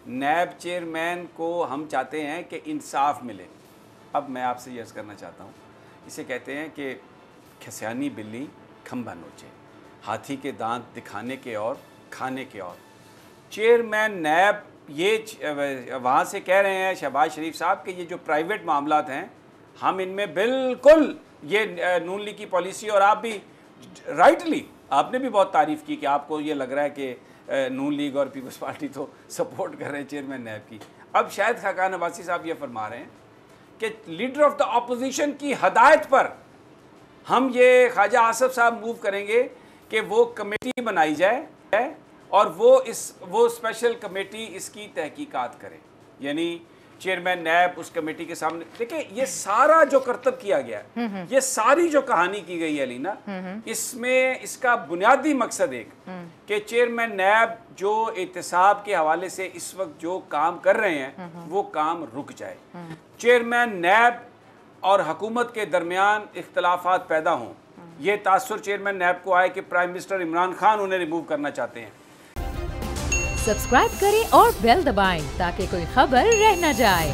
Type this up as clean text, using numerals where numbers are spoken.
नैब chairman को हम चाहते हैं कि इंसाफ मिले। अब मैं आपसे ये अर्ज़ करना चाहता हूँ, इसे कहते हैं कि खसियानी बिल्ली खंभा नोचे, हाथी के दांत दिखाने के और खाने के और। चेयरमैन नैब ये वहाँ से कह रहे हैं शहबाज शरीफ साहब कि ये जो प्राइवेट मामलात हैं हम इनमें बिल्कुल ये नून लीग की पॉलिसी, और आप भी राइटली आपने भी बहुत तारीफ़ की कि आपको ये लग रहा है कि नून लीग और पीपल्स पार्टी तो सपोर्ट कर रहे हैं चेयरमैन नैब की। अब शायद खाकान अब्बासी साहब ये फरमा रहे हैं कि लीडर ऑफ द अपोजिशन की हदायत पर हम ये ख्वाजा आसफ साहब मूव करेंगे कि वो कमेटी बनाई जाए और वो स्पेशल कमेटी इसकी तहकीकात करे। यानी चेयरमैन नैब उस कमेटी के सामने, देखिए ये सारा जो करतब किया गया है, ये सारी जो कहानी की गई है लीना, इसमें इसका बुनियादी मकसद एक कि चेयरमैन नैब जो एहतसाब के हवाले से इस वक्त जो काम कर रहे हैं वो काम रुक जाए। चेयरमैन नैब और हुकूमत के दरमियान इख्तलाफात पैदा हों, ये तासुर चेयरमैन नैब को आए कि प्राइम मिनिस्टर इमरान खान उन्हें रिमूव करना चाहते हैं। सब्सक्राइब करें और बेल दबाएं ताकि कोई खबर रह न जाए।